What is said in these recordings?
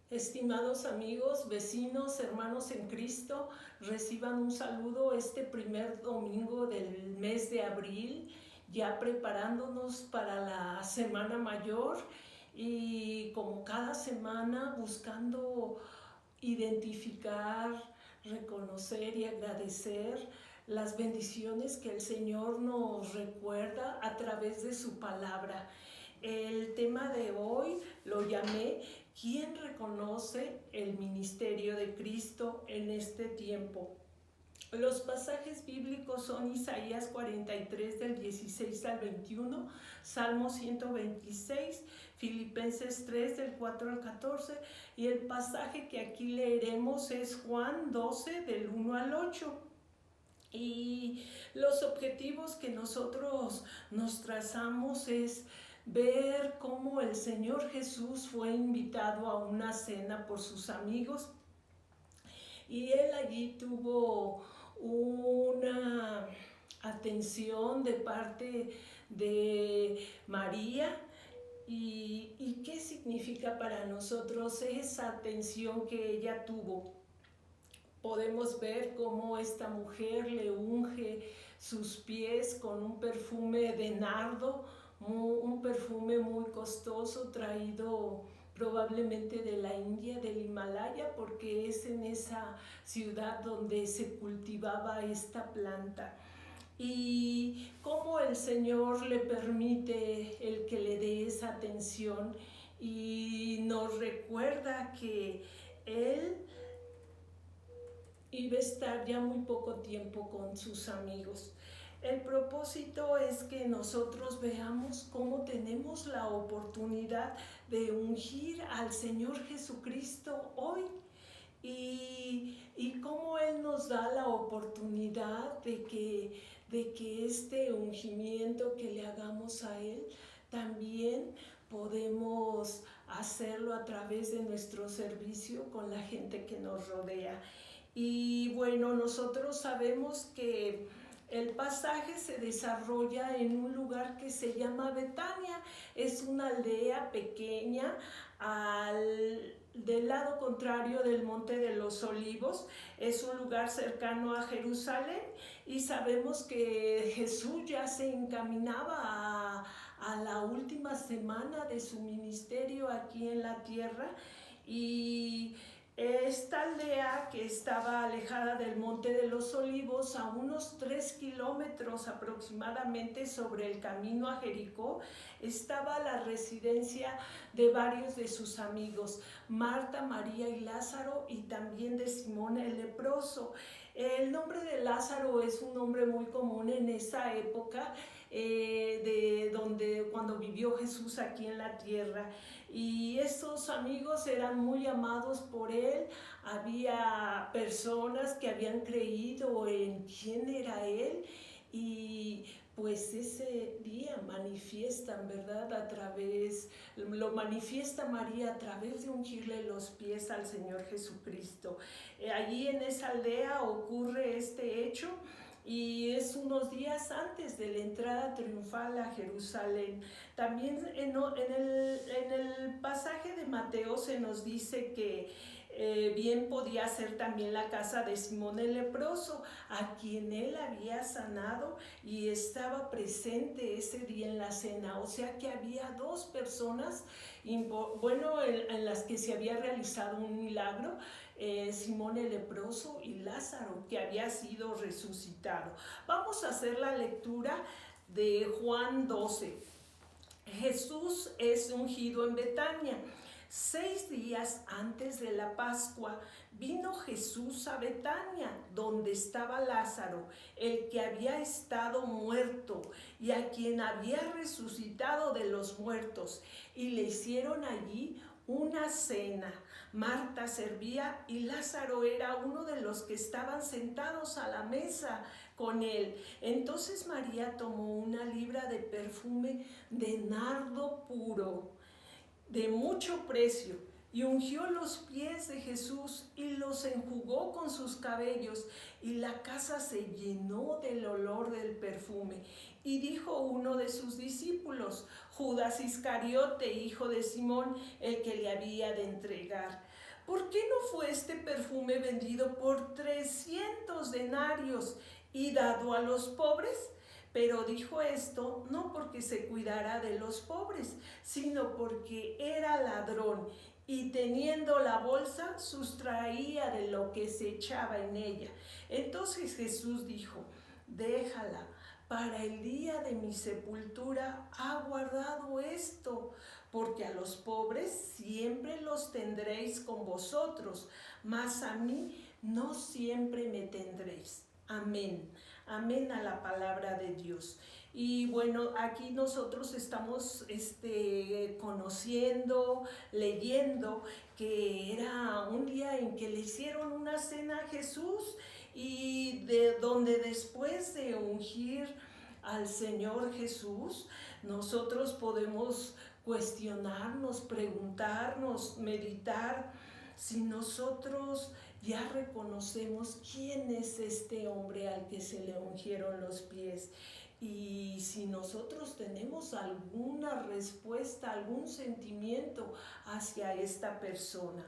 Estimados amigos, vecinos, hermanos en Cristo, reciban un saludo este primer domingo del mes de abril, ya preparándonos para la Semana Mayor y como cada semana buscando identificar, reconocer y agradecer las bendiciones que el Señor nos recuerda a través de su palabra. El tema de hoy lo llamé ¿Quién reconoce el ministerio de Cristo en este tiempo? Los pasajes bíblicos son Isaías 43 del 16 al 21, Salmo 126, Filipenses 3 del 4 al 14 y el pasaje que aquí leeremos es Juan 12 del 1 al 8. Y los objetivos que nosotros nos trazamos es ver cómo el Señor Jesús fue invitado a una cena por sus amigos y él allí tuvo una atención de parte de María. ¿Y qué significa para nosotros esa atención que ella tuvo? Podemos ver cómo esta mujer le unge sus pies con un perfume de nardo, un perfume muy costoso traído probablemente de la India, del Himalaya, porque es en esa ciudad donde se cultivaba esta planta. Y cómo el Señor le permite el que le dé esa atención y nos recuerda que Él iba a estar ya muy poco tiempo con sus amigos. El propósito es que nosotros veamos cómo tenemos la oportunidad de ungir al Señor Jesucristo hoy y cómo Él nos da la oportunidad de que este ungimiento que le hagamos a Él también podemos hacerlo a través de nuestro servicio con la gente que nos rodea. Y bueno, nosotros sabemos que el pasaje se desarrolla en un lugar que se llama Betania. Es una aldea pequeña del lado contrario del Monte de los Olivos. Es un lugar cercano a Jerusalén y sabemos que Jesús ya se encaminaba a la última semana de su ministerio aquí en la tierra y esta aldea que estaba alejada del Monte de los Olivos a unos 3 kilómetros aproximadamente sobre el camino a Jericó, estaba la residencia de varios de sus amigos, Marta, María y Lázaro, y también de Simón el leproso. El nombre de Lázaro es un nombre muy común en esa época, cuando vivió Jesús aquí en la tierra. Y estos amigos eran muy amados por él. Había personas que habían creído en quién era él y pues ese día manifiestan, ¿verdad? Lo manifiesta María a través de ungirle los pies al Señor Jesucristo. Allí en esa aldea ocurre este hecho y es unos días antes de la entrada triunfal a Jerusalén. También en el pasaje de Mateo se nos dice que bien podía ser también la casa de Simón el leproso, a quien él había sanado y estaba presente ese día en la cena. O sea que había dos personas, en las que se había realizado un milagro, Simón el leproso y Lázaro, que había sido resucitado. Vamos a hacer la lectura de Juan 12. Jesús es ungido en Betania. 6 días antes de la Pascua vino Jesús a Betania, donde estaba Lázaro, el que había estado muerto y a quien había resucitado de los muertos, y le hicieron allí una cena. Marta servía y Lázaro era uno de los que estaban sentados a la mesa con él. Entonces María tomó una libra de perfume de nardo puro, de mucho precio, y ungió los pies de Jesús y los enjugó con sus cabellos, y la casa se llenó del olor del perfume. Y dijo uno de sus discípulos, Judas Iscariote, hijo de Simón, el que le había de entregar: ¿por qué no fue este perfume vendido por 300 denarios y dado a los pobres? Pero dijo esto no porque se cuidara de los pobres, sino porque era ladrón, y teniendo la bolsa sustraía de lo que se echaba en ella. Entonces Jesús dijo: déjala, para el día de mi sepultura ha guardado esto, porque a los pobres siempre los tendréis con vosotros, mas a mí no siempre me tendréis. Amén. Amén a la palabra de Dios. Y bueno, aquí nosotros estamos conociendo, leyendo que era un día en que le hicieron una cena a Jesús, y de donde después de ungir al Señor Jesús, nosotros podemos cuestionarnos, preguntarnos, meditar si nosotros ya reconocemos quién es este hombre al que se le ungieron los pies, y si nosotros tenemos alguna respuesta, algún sentimiento hacia esta persona.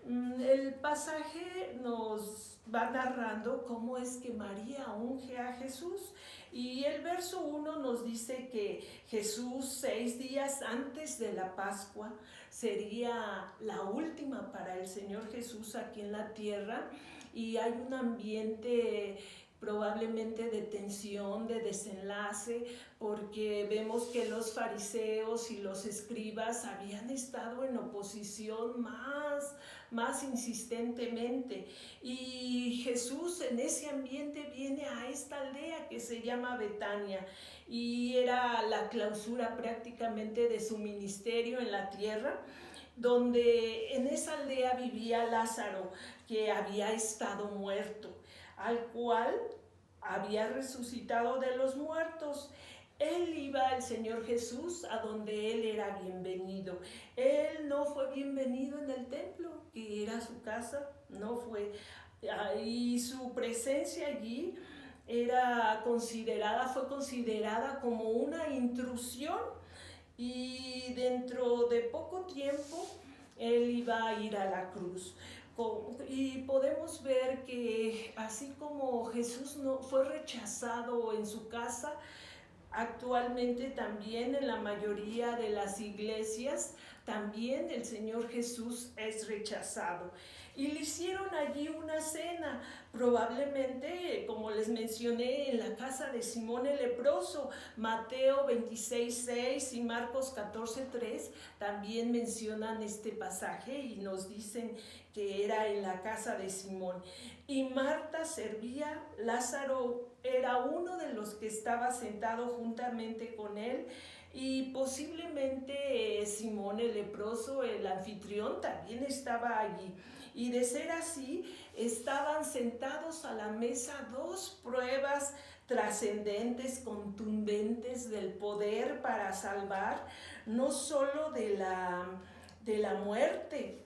El pasaje nos va narrando cómo es que María unge a Jesús, y el verso 1 nos dice que Jesús, 6 días antes de la Pascua, sería la última para el Señor Jesús aquí en la tierra, y hay un ambiente probablemente de tensión, de desenlace, porque vemos que los fariseos y los escribas habían estado en oposición más insistentemente, y Jesús en ese ambiente viene a esta aldea que se llama Betania, y era la clausura prácticamente de su ministerio en la tierra, donde en esa aldea vivía Lázaro, que había estado muerto, al cual había resucitado de los muertos. Él iba, el Señor Jesús, a donde él era bienvenido. Él no fue bienvenido en el templo, que era su casa, no fue. Y su presencia allí fue considerada como una intrusión, y dentro de poco tiempo él iba a ir a la cruz. Y podemos ver que así como Jesús no fue rechazado en su casa, actualmente también en la mayoría de las iglesias, también el Señor Jesús es rechazado. Y le hicieron allí una cena, probablemente, como les mencioné, en la casa de Simón el leproso. Mateo 26:6 y Marcos 14:3 también mencionan este pasaje y nos dicen que era en la casa de Simón. Y Marta servía, Lázaro era uno de los que estaba sentado juntamente con él, y posiblemente Simón el leproso, el anfitrión, también estaba allí. Y de ser así, estaban sentados a la mesa dos pruebas trascendentes, contundentes del poder para salvar, no solo de la muerte,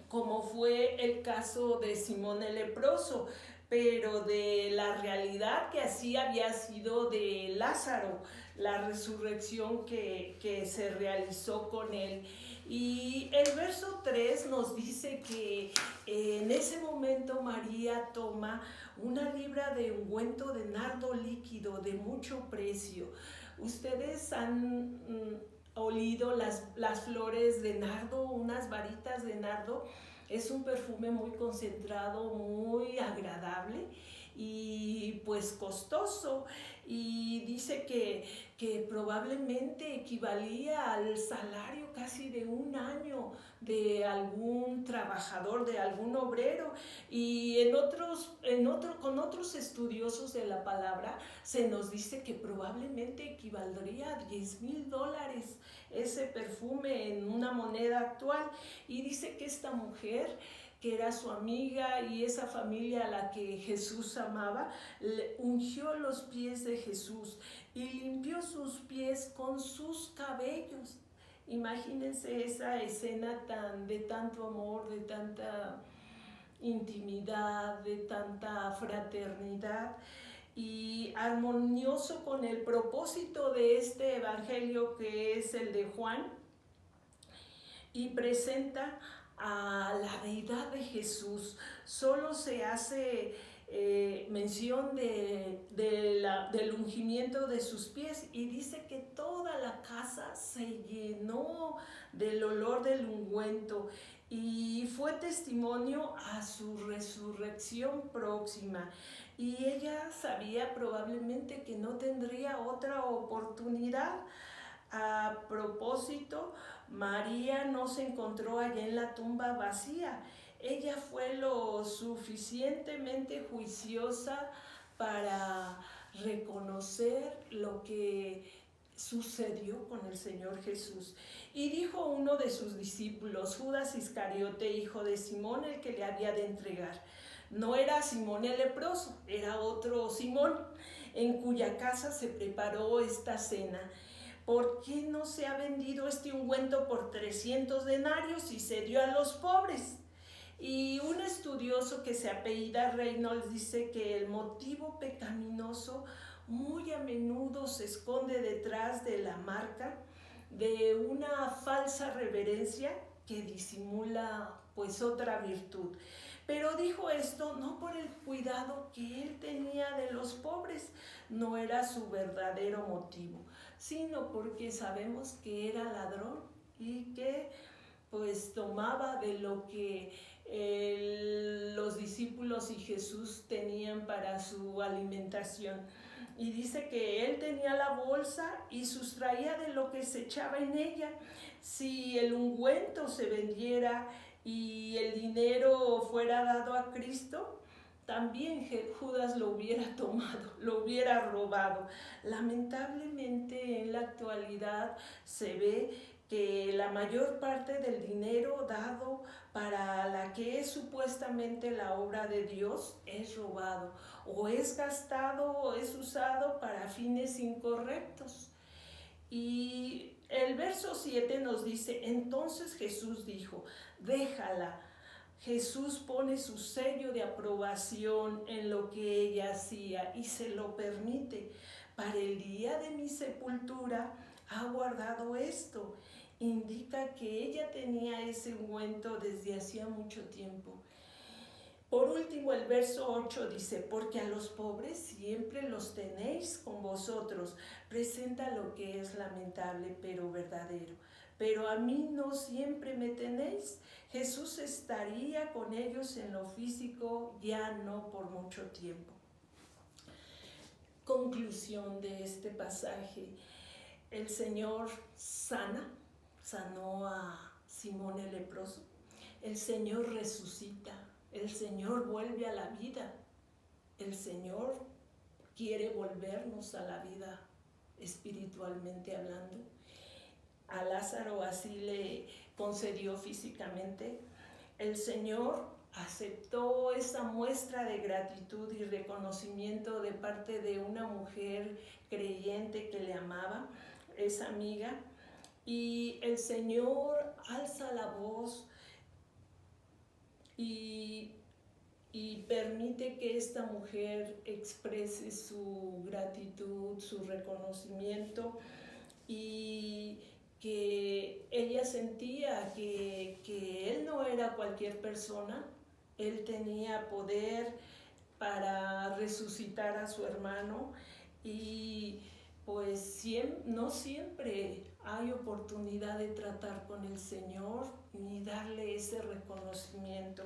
como fue el caso de Simón el leproso, pero de la realidad que así había sido de Lázaro, la resurrección que se realizó con él. Y el verso 3 nos dice que en ese momento María toma una libra de ungüento de nardo líquido de mucho precio. Ustedes han olido las flores de nardo, unas varitas de nardo. Es un perfume muy concentrado, muy agradable y pues costoso, y dice que probablemente equivalía al salario casi de un año de algún trabajador, de algún obrero. Y con otros estudiosos de la palabra se nos dice que probablemente equivaldría a $10,000 ese perfume en una moneda actual. Y dice que esta mujer, que era su amiga y esa familia a la que Jesús amaba, ungió los pies de Jesús y limpió sus pies con sus cabellos. Imagínense esa escena de tanto amor, de tanta intimidad, de tanta fraternidad y armonioso con el propósito de este evangelio que es el de Juan, y presenta a la deidad de Jesús. Solo se hace mención del ungimiento de sus pies, y dice que toda la casa se llenó del olor del ungüento y fue testimonio a su resurrección próxima. Y ella sabía probablemente que no tendría otra oportunidad. A propósito, María no se encontró allá en la tumba vacía. Ella fue lo suficientemente juiciosa para reconocer lo que sucedió con el Señor Jesús. Y dijo uno de sus discípulos, Judas Iscariote, hijo de Simón, el que le había de entregar. No era Simón el leproso, era otro Simón, en cuya casa se preparó esta cena. ¿Por qué no se ha vendido este ungüento por 300 denarios y se dio a los pobres? Y un estudioso que se apellida Reynolds dice que el motivo pecaminoso muy a menudo se esconde detrás de la marca de una falsa reverencia que disimula pues otra virtud. Pero dijo esto no por el cuidado que él tenía de los pobres, no era su verdadero motivo, sino porque sabemos que era ladrón y que pues tomaba de lo que los discípulos y Jesús tenían para su alimentación. Y dice que él tenía la bolsa y sustraía de lo que se echaba en ella. Si el ungüento se vendiera y el dinero fuera dado a Cristo, también Judas lo hubiera tomado, lo hubiera robado. Lamentablemente en la actualidad se ve que la mayor parte del dinero dado para la que es supuestamente la obra de Dios es robado, o es gastado o es usado para fines incorrectos. Y el verso 7 nos dice, entonces Jesús dijo, déjala. Jesús pone su sello de aprobación en lo que ella hacía y se lo permite. Para el día de mi sepultura ha guardado esto. Indica que ella tenía ese ungüento desde hacía mucho tiempo. Por último, el verso 8 dice, porque a los pobres siempre los tenéis con vosotros. Presenta lo que es lamentable pero verdadero. Pero a mí no siempre me tenéis. Jesús estaría con ellos en lo físico, ya no por mucho tiempo. Conclusión de este pasaje. El Señor sanó a Simón el leproso. El Señor resucita. El Señor vuelve a la vida. El Señor quiere volvernos a la vida espiritualmente hablando. A Lázaro así le concedió físicamente. El Señor aceptó esa muestra de gratitud y reconocimiento de parte de una mujer creyente que le amaba, esa amiga, y el Señor alza la voz y permite que esta mujer exprese su gratitud, su reconocimiento, y que ella sentía que él no era cualquier persona, él tenía poder para resucitar a su hermano, y pues no siempre hay oportunidad de tratar con el Señor ni darle ese reconocimiento.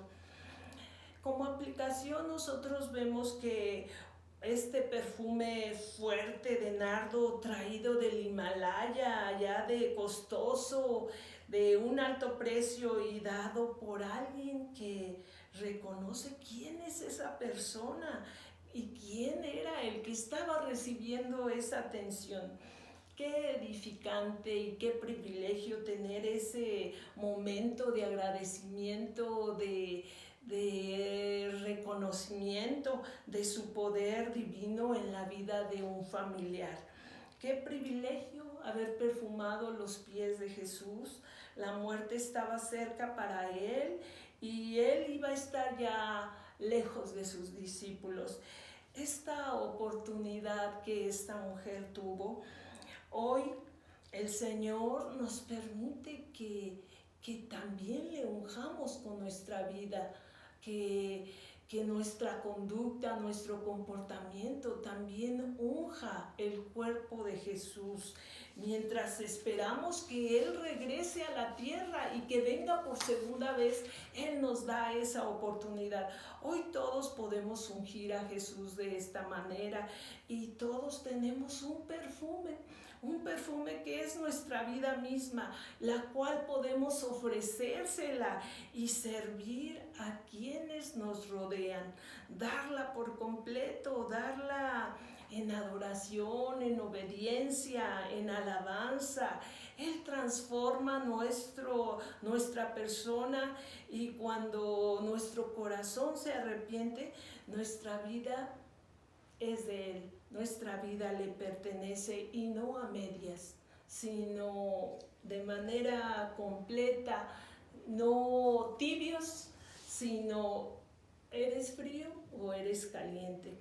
Como aplicación nosotros vemos que este perfume fuerte de nardo traído del Himalaya, ya de costoso, de un alto precio y dado por alguien que reconoce quién es esa persona y quién era el que estaba recibiendo esa atención. Qué edificante y qué privilegio tener ese momento de agradecimiento, de reconocimiento de su poder divino en la vida de un familiar. Qué privilegio haber perfumado los pies de Jesús. La muerte estaba cerca para él y él iba a estar ya lejos de sus discípulos. Esta oportunidad que esta mujer tuvo, hoy el Señor nos permite que también le unjamos con nuestra vida, que nuestra conducta, nuestro comportamiento también unja el cuerpo de Jesús. Mientras esperamos que Él regrese a la tierra y que venga por segunda vez, Él nos da esa oportunidad. Hoy todos podemos ungir a Jesús de esta manera y todos tenemos un perfume que es nuestra vida misma, la cual podemos ofrecérsela y servir a quienes nos rodean, darla por completo, darla en adoración, en obediencia, en alabanza. Él transforma nuestra persona y cuando nuestro corazón se arrepiente, nuestra vida es de Él. Nuestra vida le pertenece y no a medias, sino de manera completa, no tibios, sino eres frío o eres caliente.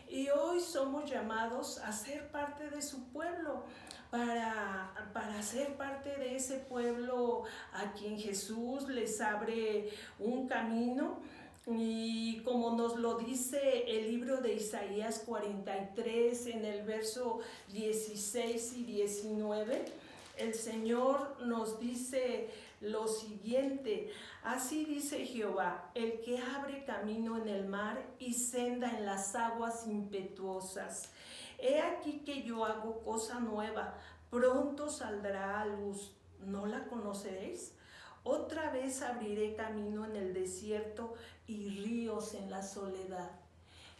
Y hoy somos llamados a ser parte de su pueblo, para ser parte de ese pueblo a quien Jesús les abre un camino. Y como nos lo dice el libro de Isaías 43 en el verso 16 y 19, el Señor nos dice lo siguiente: así dice Jehová, el que abre camino en el mar y senda en las aguas impetuosas. He aquí que yo hago cosa nueva, pronto saldrá a luz, ¿no la conoceréis? Otra vez abriré camino en el desierto y ríos en la soledad.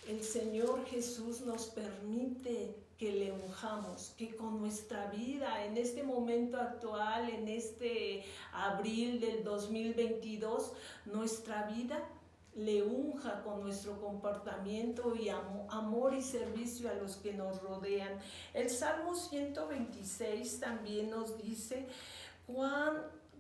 El Señor Jesús nos permite que le unjamos, que con nuestra vida, en este momento actual, en este abril del 2022, nuestra vida le unja con nuestro comportamiento y amor y servicio a los que nos rodean. El Salmo 126 también nos dice: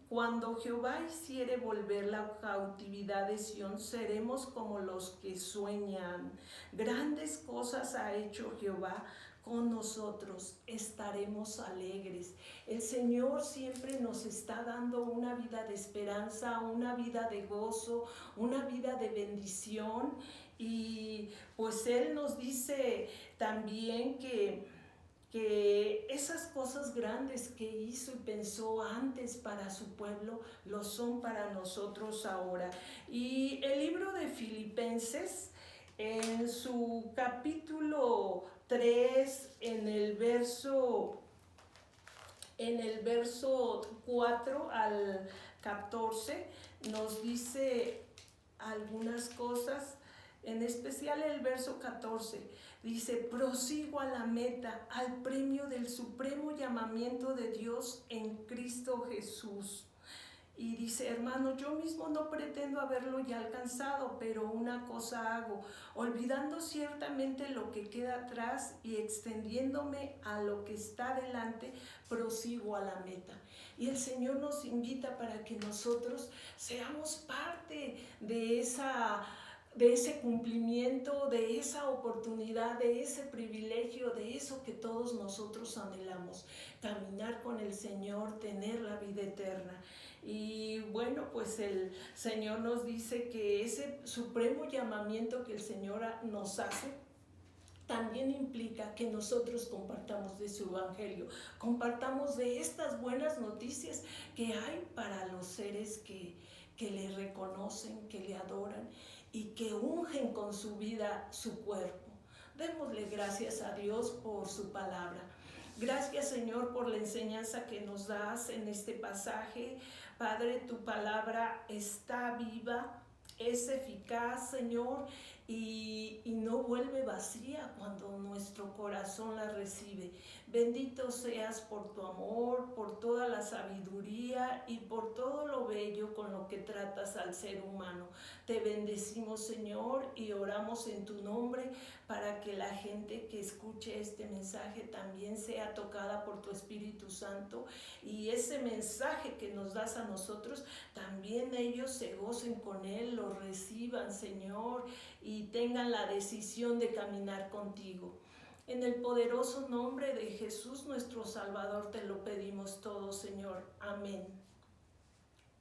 cuando Jehová hiciere volver la cautividad de Sión, seremos como los que sueñan. Grandes cosas ha hecho Jehová, con nosotros estaremos alegres. El Señor siempre nos está dando una vida de esperanza, una vida de gozo, una vida de bendición. Y pues Él nos dice también que esas cosas grandes que hizo y pensó antes para su pueblo, lo son para nosotros ahora. Y el libro de Filipenses, en su capítulo 3, en el verso 4 al 14, nos dice algunas cosas, en especial el verso 14. Dice: prosigo a la meta, al premio del supremo llamamiento de Dios en Cristo Jesús. Y dice: hermano, yo mismo no pretendo haberlo ya alcanzado, pero una cosa hago, olvidando ciertamente lo que queda atrás y extendiéndome a lo que está delante, prosigo a la meta. Y el Señor nos invita para que nosotros seamos parte de ese cumplimiento, de esa oportunidad, de ese privilegio, de eso que todos nosotros anhelamos: caminar con el Señor, tener la vida eterna. Y bueno, pues el Señor nos dice que ese supremo llamamiento que el Señor nos hace también implica que nosotros compartamos de su evangelio, compartamos de estas buenas noticias que hay para los seres que le reconocen, que le adoran y que ungen con su vida su cuerpo. Démosle gracias a Dios por su palabra. Gracias, Señor, por la enseñanza que nos das en este pasaje. Padre, tu palabra está viva, es eficaz, Señor, y no vuelve vacía cuando nuestro corazón la recibe. Bendito seas por tu amor, por toda la sabiduría y por todo lo bello con lo que tratas al ser humano. Te bendecimos, Señor, y oramos en tu nombre para que la gente que escuche este mensaje también sea tocada por tu Espíritu Santo, y ese mensaje que nos das a nosotros, también ellos se gocen con él, lo reciban, Señor, y tengan la decisión de caminar contigo. En el poderoso nombre de Jesús nuestro Salvador te lo pedimos todo, Señor. Amén.